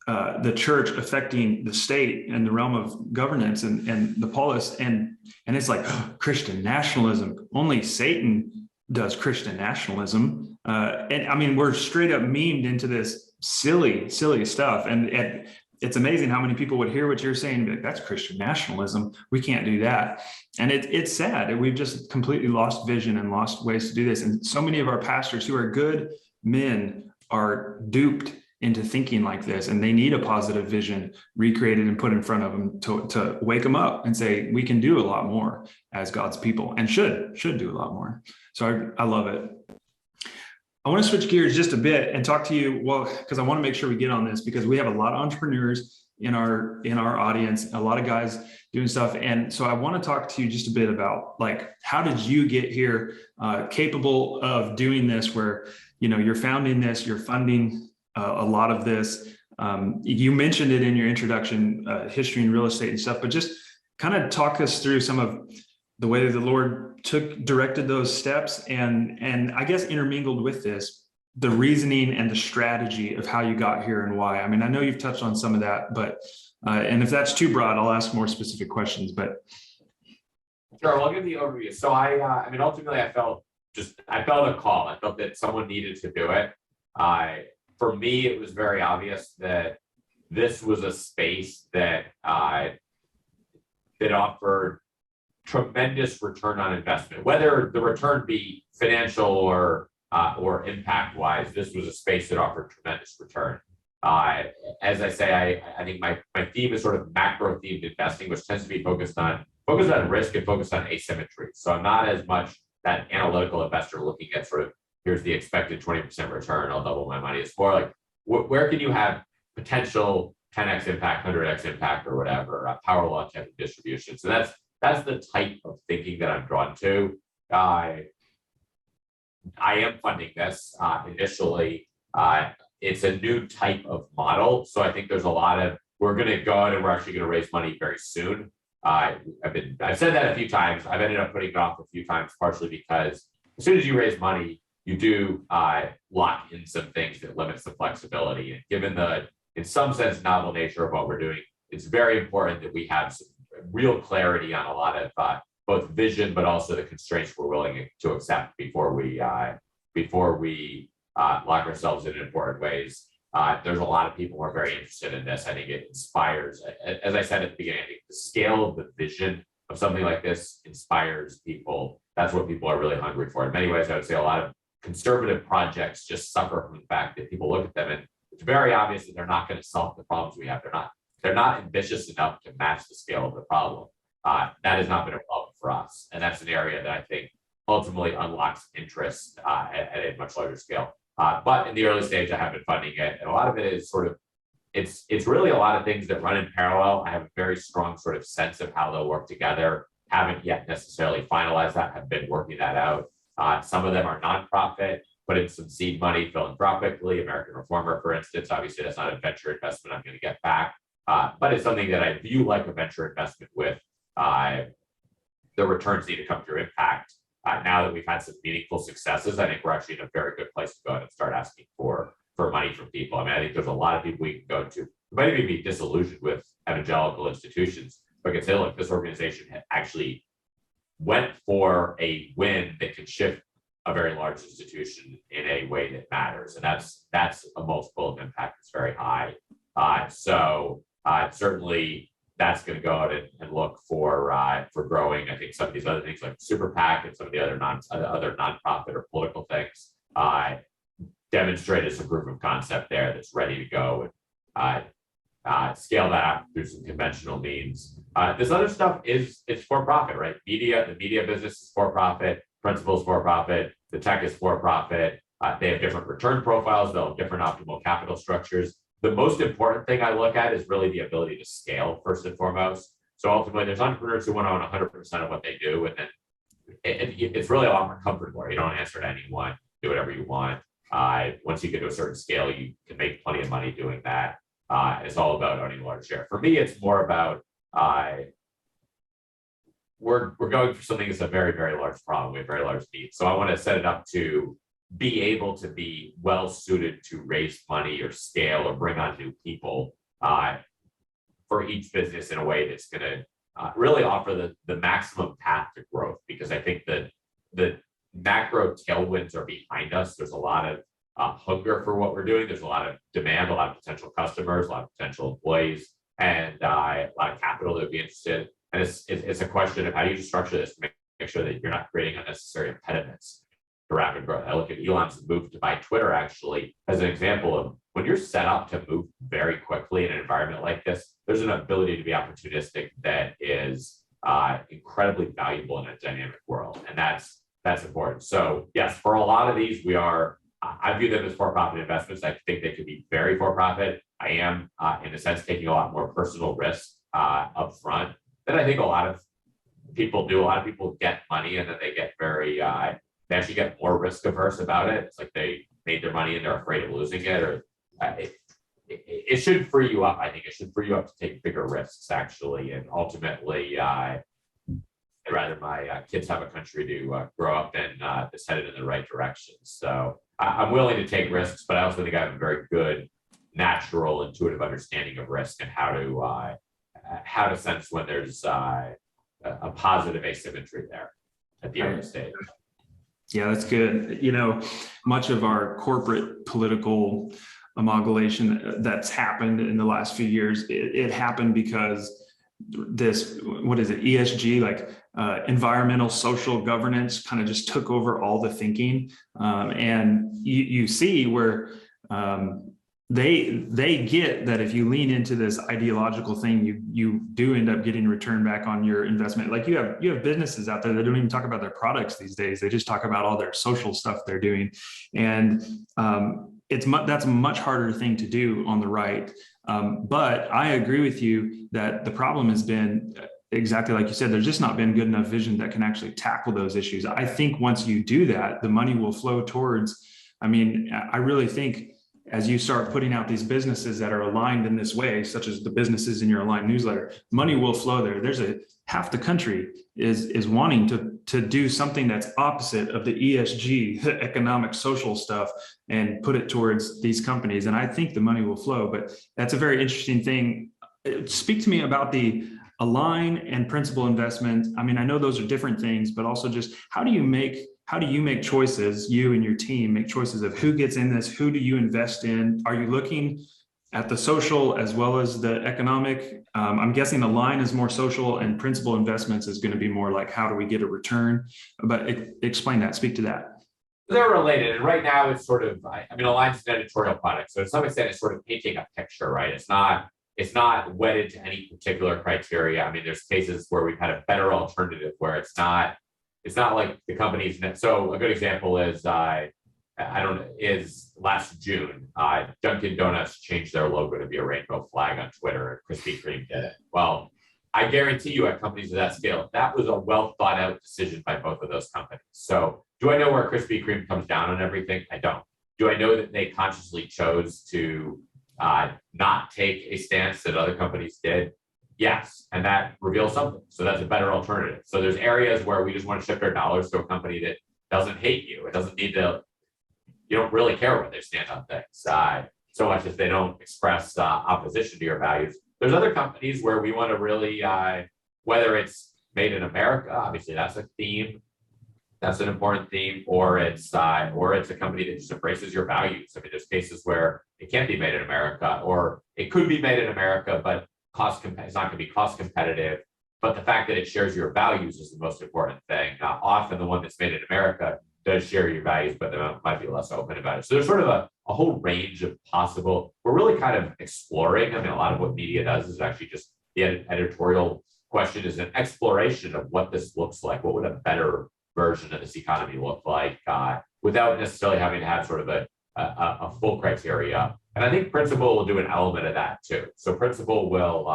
the church affecting the state and the realm of governance and the polis, and it's like, oh, Christian nationalism. Only Satan does Christian nationalism. And I mean, we're straight up memed into this silly stuff. And it's amazing how many people would hear what you're saying and be like, that's Christian nationalism. We can't do that. And it's sad. We've just completely lost vision and lost ways to do this. And so many of our pastors who are good men are duped into thinking like this, and they need a positive vision recreated and put in front of them to wake them up and say, we can do a lot more as God's people, and should do a lot more. So I love it. I want to switch gears just a bit and talk to you, well, because I want to make sure we get on this, because we have a lot of entrepreneurs in our audience, a lot of guys doing stuff. And so I want to talk to you just a bit about, like, how did you get here capable of doing this, where, you're founding this, you're funding a lot of this. You mentioned it in your introduction, history and real estate and stuff, but just kind of talk us through some of the way that the Lord directed those steps, and I guess intermingled with this, the reasoning and the strategy of how you got here and why. I mean, I know you've touched on some of that, but and if that's too broad, I'll ask more specific questions. But sure, I'll give the overview. So I mean, ultimately, I felt a call. I felt that someone needed to do it. For me, it was very obvious that this was a space that offered tremendous return on investment, whether the return be financial or impact wise. This was a space that offered tremendous return. As I say, I think my theme is sort of macro themed investing, which tends to be focused on risk and focused on asymmetry. So I'm not as much that analytical investor looking at sort of, here's the expected 20% return, I'll double my money. It's more like, where can you have potential 10x impact, 100x impact, or whatever, a power law type of distribution. So that's the type of thinking that I'm drawn to. I am funding this initially it's a new type of model. So I think there's a lot of, we're going to go out and we're actually going to raise money very soon. I've said that a few times. I've ended up putting it off a few times, partially because as soon as you raise money, you do lock in some things that limits the flexibility. And given the, in some sense, novel nature of what we're doing, it's very important that we have some real clarity on a lot of both vision, but also the constraints we're willing to accept before we lock ourselves in important ways. There's a lot of people who are very interested in this. I think it inspires, as I said at the beginning, I think the scale of the vision of something like this inspires people. That's what people are really hungry for. In many ways, I would say a lot of conservative projects just suffer from the fact that people look at them and it's very obvious that they're not going to solve the problems we have. They're not ambitious enough to match the scale of the problem. That has not been a problem for us. And that's an area that I think ultimately unlocks interest at a much larger scale. But in the early stage, I have been funding it. And a lot of it is sort of, it's really a lot of things that run in parallel. I have a very strong sort of sense of how they'll work together. Haven't yet necessarily finalized that, have been working that out. Some of them are nonprofit, put in some seed money philanthropically. American Reformer, for instance, obviously that's not a venture investment I'm going to get back. But it's something that I view like a venture investment with the returns need to come through impact. Now that we've had some meaningful successes, I think we're actually in a very good place to go and start asking for money from people. I mean, I think there's a lot of people we can go to who might even be disillusioned with evangelical institutions, but can say, look, this organization actually went for a win that can shift a very large institution in a way that matters. And that's a multiple of impact that's very high. So certainly that's going to go out and look for growing. I think some of these other things like Super PAC and some of the other nonprofit or political things demonstrated some proof of concept there that's ready to go and scale that up through some conventional means. This other stuff it's for profit, right? The media business is for profit, principals for profit, the tech is for profit. They have different return profiles, they'll have different optimal capital structures. The most important thing I look at is really the ability to scale first and foremost. So ultimately, there's entrepreneurs who want to own 100% of what they do, and then it's really a lot more comfortable. You don't answer to anyone, do whatever you want. Once you get to a certain scale, you can make plenty of money doing that. It's all about owning a large share. For me, it's more about we're going for something that's a very, very large problem. We have very large needs. So I want to set it up to be able to be well suited to raise money or scale or bring on new people for each business in a way that's going to really offer the maximum path to growth. Because I think that the macro tailwinds are behind us. There's a lot of hunger for what we're doing. There's a lot of demand, a lot of potential customers, a lot of potential employees, and a lot of capital that would be interested. And it's a question of how do you structure this to make sure that you're not creating unnecessary impediments to rapid growth. I look at Elon's move to buy Twitter actually as an example of when you're set up to move very quickly in an environment like this, there's an ability to be opportunistic that is incredibly valuable in a dynamic world. And that's important. So yes, for a lot of these, I view them as for-profit investments. I think they could be very for-profit. I am, in a sense, taking a lot more personal risk up front than I think a lot of people do. A lot of people get money and then they get they actually get more risk averse about it. It's like they made their money and they're afraid of losing it. Or it should free you up. I think it should free you up to take bigger risks, actually. And ultimately, I'd rather my kids have a country to grow up in that's headed in the right direction. So I'm willing to take risks, but I also think I have a very good, natural, intuitive understanding of risk and how to sense when there's a positive asymmetry there at the early stage. Yeah, that's good. Much of our corporate political amalgamation that's happened in the last few years, it happened because this, what is it, ESG, like environmental social governance kind of just took over all the thinking. And you see where they get that if you lean into this ideological thing, you do end up getting return back on your investment. Like you have businesses out there that don't even talk about their products these days. They just talk about all their social stuff they're doing. And that's a much harder thing to do on the right. But I agree with you that the problem has been exactly like you said, there's just not been good enough vision that can actually tackle those issues. I think once you do that, the money will flow towards, I really think as you start putting out these businesses that are aligned in this way, such as the businesses in your aligned newsletter, money will flow there. There's half the country is wanting to do something that's opposite of the ESG, economic, social stuff, and put it towards these companies. And I think the money will flow, but that's a very interesting thing. Speak to me about the align and principal investment. I mean, I know those are different things, but also just how do you make choices, you and your team make choices of who gets in this, who do you invest in? Are you looking at the social as well as the economic? I'm guessing Align is more social and principal investments is going to be more like, how do we get a return? But explain that, speak to that. They're related. And right now it's sort of, I mean, Align's an editorial product. So to some extent, it's sort of painting a picture, right? It's not wedded to any particular criteria. I mean, there's cases where we've had a better alternative where it's not like the company's. So a good example is, is last June, Dunkin' Donuts changed their logo to be a rainbow flag on Twitter, and Krispy Kreme did it. Well, I guarantee you at companies of that scale, that was a well thought out decision by both of those companies. So do I know where Krispy Kreme comes down on everything? I don't. Do I know that they consciously chose to not take a stance that other companies did? Yes, and that reveals something. So that's a better alternative. So there's areas where we just want to shift our dollars to a company that doesn't hate you. It doesn't need to, you don't really care where they stand on things so much as they don't express opposition to your values. There's other companies where we want to really, whether it's made in America, obviously that's a theme, that's an important theme, or it's a company that just embraces your values. I mean, there's cases where it can't be made in America, or it could be made in America, but it's not going to be cost competitive. But the fact that it shares your values is the most important thing. Often the one that's made in America does share your values, but they might be less open about it. So there's sort of a whole range of possible. We're really kind of exploring. I mean, a lot of what media does is actually just the editorial question is an exploration of what this looks like. What would a better version of this economy look like without necessarily having to have sort of a full criteria. And I think Principal will do an element of that too. So Principal will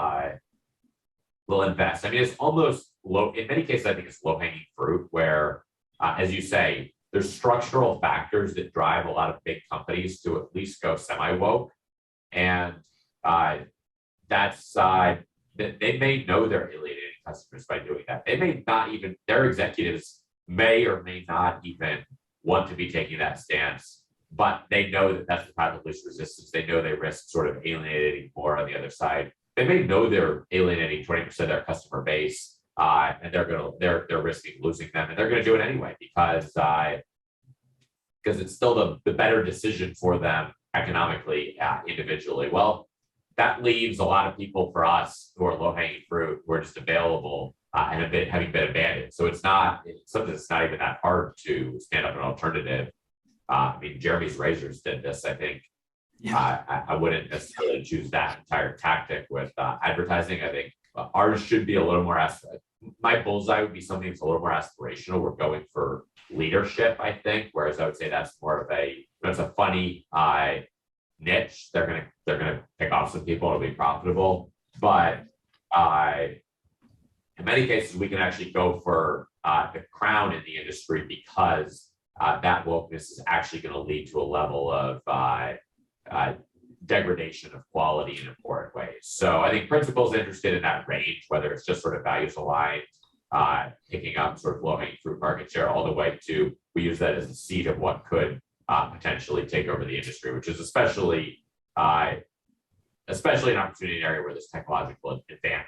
invest. I mean, it's almost low. In many cases, I think it's low hanging fruit where, as you say, there's structural factors that drive a lot of big companies to at least go semi-woke. And that's they may know they're alienating customers by doing that. They may not even, their executives may or may not even want to be taking that stance, but they know that that's the path of least resistance. They know they risk sort of alienating more on the other side. They may know they're alienating 20% of their customer base, and they're risking losing them, and they're going to do it anyway because it's still the better decision for them economically, individually. Well, that leaves a lot of people for us who are low-hanging fruit, who are just available and having been abandoned. So it's something that's not even that hard to stand up an alternative. I mean, Jeremy's Razors did this. I think I wouldn't necessarily choose that entire tactic with advertising. I think ours should be a little more. My bullseye would be something that's a little more aspirational. We're going for leadership, I think. Whereas I would say that's more of it's a funny niche. They're gonna pick off some people. It'll be profitable, but in many cases we can actually go for the crown in the industry because that wokeness is actually going to lead to a level of degradation of quality in important ways. So I think Principal's interested in that range, whether it's just sort of values aligned, picking up sort of low-hanging fruit market share, all the way to we use that as a seed of what could potentially take over the industry, which is especially an opportunity area where there's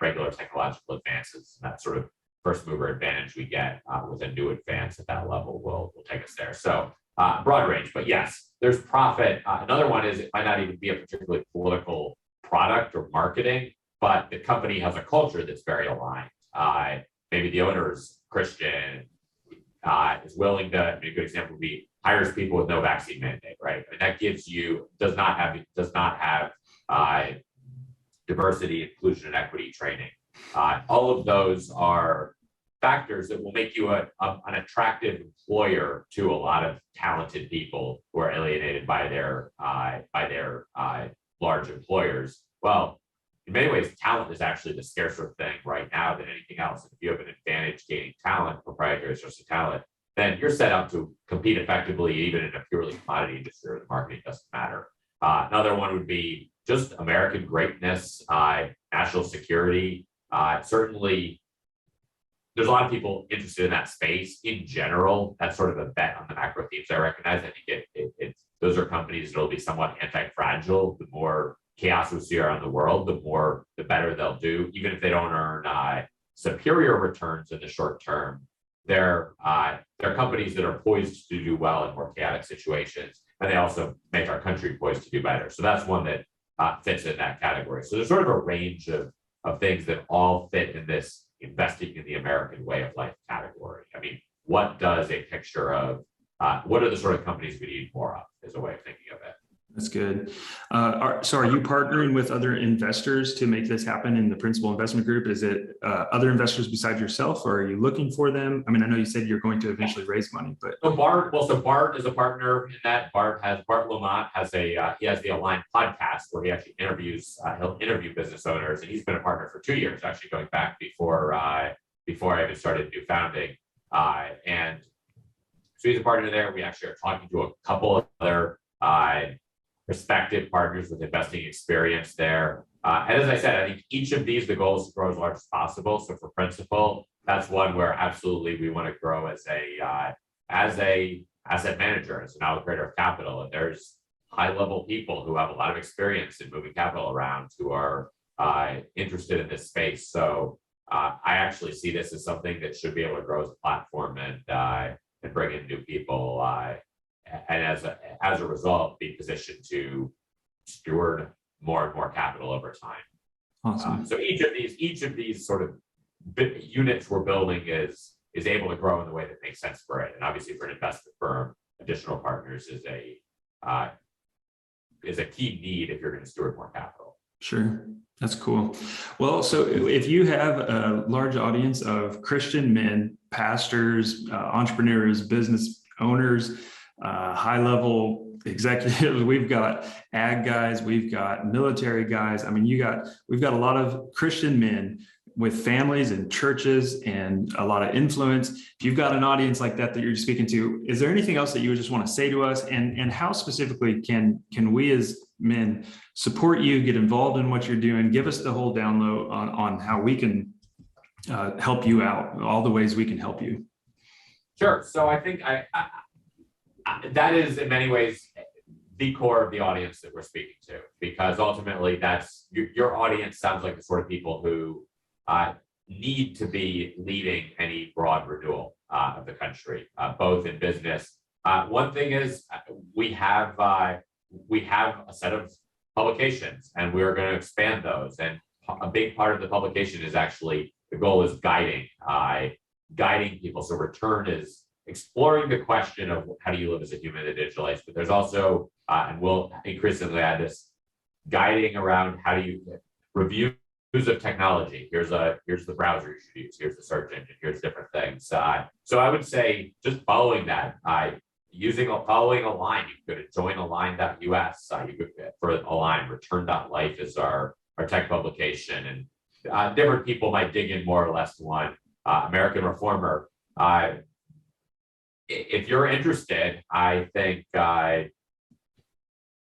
regular technological advances, and that sort of first mover advantage we get with a new advance at that level will take us there. So broad range, but yes, there's profit. Another one is it might not even be a particularly political product or marketing, but the company has a culture that's very aligned. Maybe the owner is Christian, is willing to, a good example would be hires people with no vaccine mandate, right? I mean, that gives you, does not have diversity, inclusion, and equity training. All of those are factors that will make you an attractive employer to a lot of talented people who are alienated by their large employers. Well, in many ways, talent is actually the scarcer thing right now than anything else. If you have an advantage gaining talent, proprietary source of talent, then you're set up to compete effectively, even in a purely commodity industry where the marketing doesn't matter. Another one would be just American greatness, national security. Certainly, there's a lot of people interested in that space in general. That's sort of a bet on the macro themes I recognize. I think those are companies that will be somewhat anti-fragile. The more chaos we see around the world, the better they'll do, even if they don't earn superior returns in the short term. They're companies that are poised to do well in more chaotic situations, and they also make our country poised to do better. So that's one that fits in that category. So there's sort of a range of things that all fit in this investing in the American way of life category. I mean, what does a picture of what are the sort of companies we need more of is a way of thinking of it. That's good. So are you partnering with other investors to make this happen in the principal investment group? Is it other investors besides yourself, or are you looking for them? I mean, I know you said you're going to eventually raise money, but. So Bart is a partner in that. Bart Lamont has he has the Align podcast where he actually he'll interview business owners, and he's been a partner for 2 years, actually going back before I even started New Founding. And so he's a partner there. We actually are talking to a couple of other prospective partners with investing experience there. And as I said, I think each of these, the goal is to grow as large as possible. So for Principal, that's one where absolutely we want to grow as a asset manager, as an allocator of capital. And there's high-level people who have a lot of experience in moving capital around who are interested in this space. So I actually see this as something that should be able to grow as a platform and bring in new people. And as a result, be positioned to steward more and more capital over time. Awesome. So each of these sort of units we're building is able to grow in the way that makes sense for it. And obviously, for an investment firm, additional partners is a key need if you're going to steward more capital. Sure. That's cool. Well, so if you have a large audience of Christian men, pastors, entrepreneurs, business owners, high-level executives, we've got ag guys, we've got military guys. I mean, we've got a lot of Christian men with families and churches and a lot of influence. If you've got an audience like that you're speaking to, is there anything else that you would just want to say to us? And how specifically can we as men support you, get involved in what you're doing? Give us the whole download on how we can help you out, all the ways we can help you. Sure. So I think that is in many ways the core of the audience that we're speaking to, because ultimately that's your audience sounds like the sort of people who need to be leading any broad renewal of the country, both in business. One thing is we have a set of publications, and we're going to expand those. And a big part of the publication is actually the goal is guiding people. So return is exploring the question of how do you live as a human in the digital age, but there's also, and we'll increasingly add this, guiding around how do you reviews of technology. Here's the browser you should use. Here's the search engine. Here's different things. So I would say just following that, following Align. You could go to joinalign.us. You could for Align. Return.life is our tech publication, and different people might dig in more or less to one. American Reformer. If you're interested, I think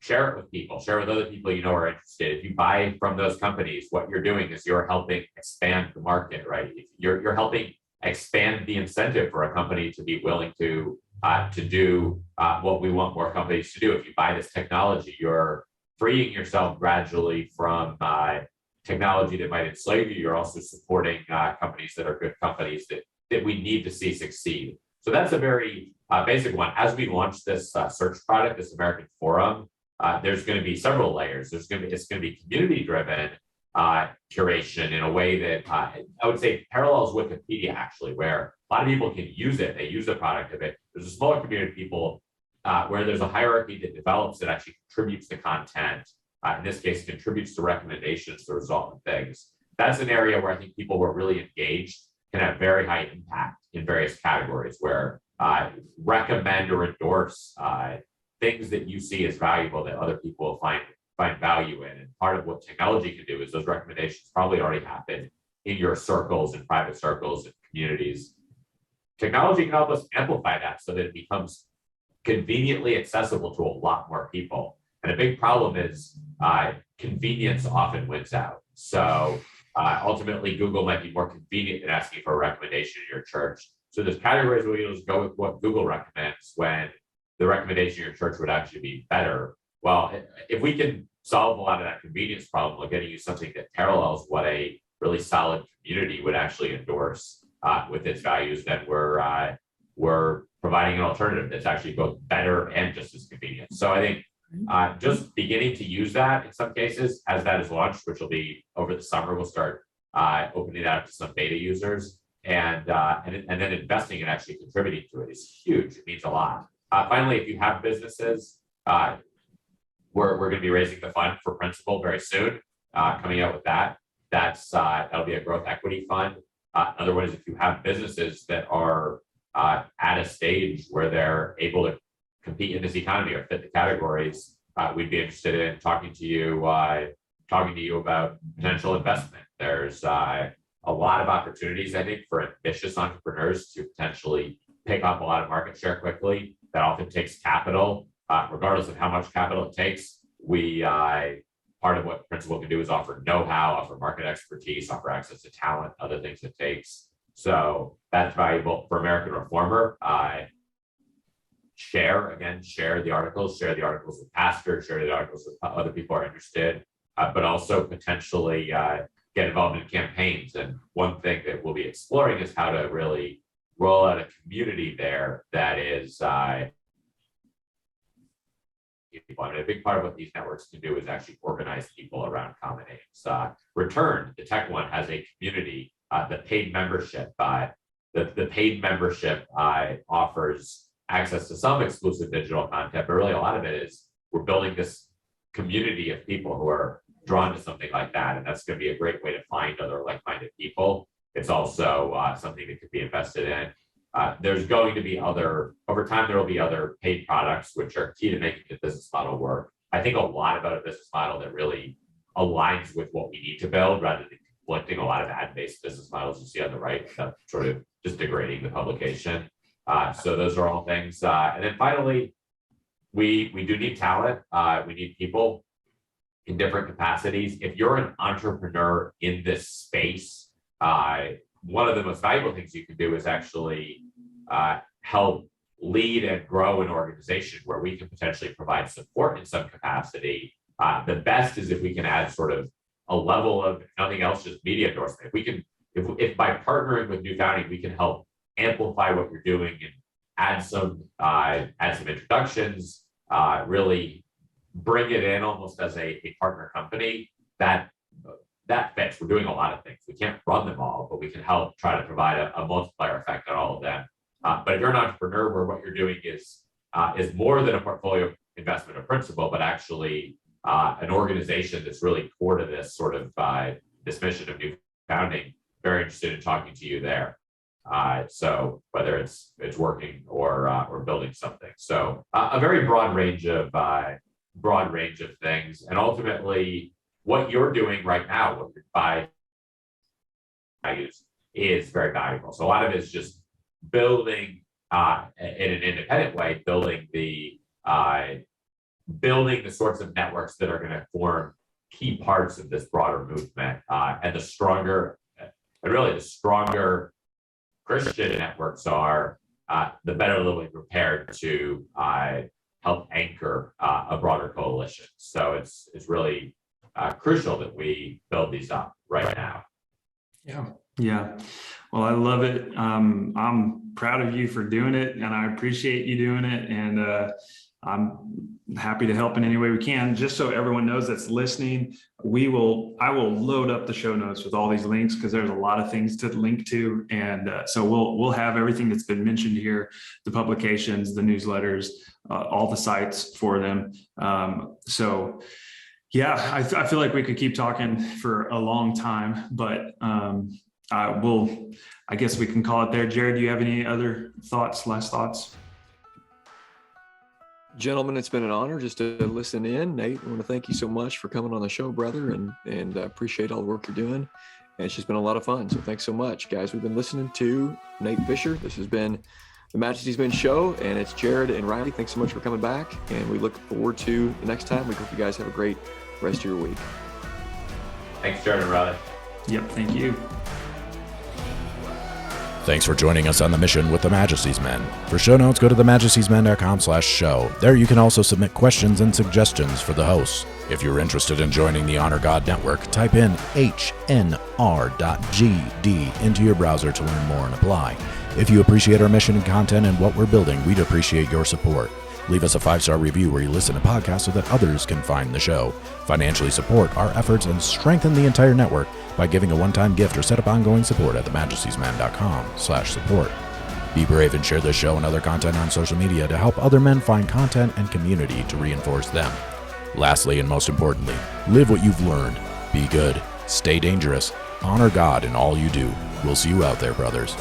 share it with people, share with other people you know are interested. If you buy from those companies, what you're doing is you're helping expand the market, right? You're helping expand the incentive for a company to be willing to do what we want more companies to do. If you buy this technology, you're freeing yourself gradually from technology that might enslave you. You're also supporting companies that are good companies that we need to see succeed. So that's a very basic one. As we launch this search product, this American Forum, there's going to be several layers. It's going to be community-driven curation in a way that I would say parallels Wikipedia, actually, where a lot of people can use it. They use the product of it. There's a smaller community of people where there's a hierarchy that develops that actually contributes to content. In this case, contributes to recommendations, the result of things. That's an area where I think people who are really engaged can have very high impact in various categories, where recommend or endorse things that you see as valuable that other people will find value in. And part of what technology can do is those recommendations probably already happen in your circles and private circles and communities. Technology can help us amplify that so that it becomes conveniently accessible to a lot more people. And a big problem is convenience often wins out. So ultimately, Google might be more convenient than asking for a recommendation in your church. So there's categories where you'll just go with what Google recommends when the recommendation in your church would actually be better. Well, if we can solve a lot of that convenience problem of getting you something that parallels what a really solid community would actually endorse with its values, then we're providing an alternative that's actually both better and just as convenient. So I think just beginning to use that in some cases as that is launched, which will be over the summer, we'll start opening that up to some beta users, and then investing and actually contributing to it is huge. It means a lot. Finally, if you have businesses, we're going to be raising the fund for Principal very soon, coming out with that. That'll be a growth equity fund. Another one is if you have businesses that are at a stage where they're able to compete in this economy or fit the categories, we'd be interested in talking to you about potential investment. There's a lot of opportunities, I think, for ambitious entrepreneurs to potentially pick up a lot of market share quickly. That often takes capital, regardless of how much capital it takes. Part of what Principal can do is offer know-how, offer market expertise, offer access to talent, other things it takes. So that's valuable for American Reformer. Share the articles with pastors, share the articles with other people who are interested, but also potentially get involved in campaigns. And one thing that we'll be exploring is how to really roll out a community there that is a big part of what these networks can do is actually organize people around common aims. Return, the tech one, has a community. The paid membership, the paid membership offers access to some exclusive digital content, but really a lot of it is we're building this community of people who are drawn to something like that, and that's going to be a great way to find other like-minded people. It's also something that could be invested in. There's going to be over time, there will be other paid products, which are key to making the business model work. I think a lot about a business model that really aligns with what we need to build rather than conflicting. A lot of ad-based business models you see on the right, sort of just degrading the publication. So those are all things. And then finally, we do need talent. We need people in different capacities. If you're an entrepreneur in this space, one of the most valuable things you can do is actually help lead and grow an organization where we can potentially provide support in some capacity. The best is if we can add sort of a level of, if nothing else, just media endorsement. If by partnering with New Founding, we can help amplify what you're doing and add some introductions, really bring it in almost as a partner company, that fits. We're doing a lot of things. We can't run them all, but we can help try to provide a multiplier effect on all of them. But if you're an entrepreneur where what you're doing is more than a portfolio investment or Principal, but actually an organization that's really core to this sort of this mission of New Founding, very interested in talking to you there. So whether it's working or building something, so a very broad range of things, and ultimately what you're doing right now, what your values is very valuable. So a lot of it is just building in an independent way, building the sorts of networks that are going to form key parts of this broader movement, and the stronger Christian networks are, the better they'll be prepared to help anchor a broader coalition. So it's really crucial that we build these up right now. Yeah. Well, I love it. I'm proud of you for doing it, and I appreciate you doing it. And I'm happy to help in any way we can. Just so everyone knows that's listening, I will load up the show notes with all these links because there's a lot of things to link to. And so we'll have everything that's been mentioned here, the publications, the newsletters, all the sites for them. So yeah, I feel like we could keep talking for a long time, but I guess we can call it there. Jared, do you have any other last thoughts? Gentlemen, it's been an honor just to listen in. Nate, I want to thank you so much for coming on the show, brother, and appreciate all the work you're doing. And it's just been a lot of fun. So thanks so much, guys. We've been listening to Nate Fischer. This has been the Majesty's Men Show, and it's Jared and Riley. Thanks so much for coming back, and we look forward to the next time. We hope you guys have a great rest of your week. Thanks, Jared and Riley. Yep, thank you. Thanks for joining us on the mission with the Majesty's Men. For show notes, go to themajesties.men.com/show. There you can also submit questions and suggestions for the hosts. If you're interested in joining the Honor God Network, type in hnr.gd into your browser to learn more and apply. If you appreciate our mission and content and what we're building, we'd appreciate your support. Leave us a 5-star review where you listen to podcasts so that others can find the show. Financially support our efforts and strengthen the entire network by giving a one-time gift or set up ongoing support at themajestiesmen.com/support. Be brave and share this show and other content on social media to help other men find content and community to reinforce them. Lastly, and most importantly, live what you've learned. Be good, stay dangerous, honor God in all you do. We'll see you out there, brothers.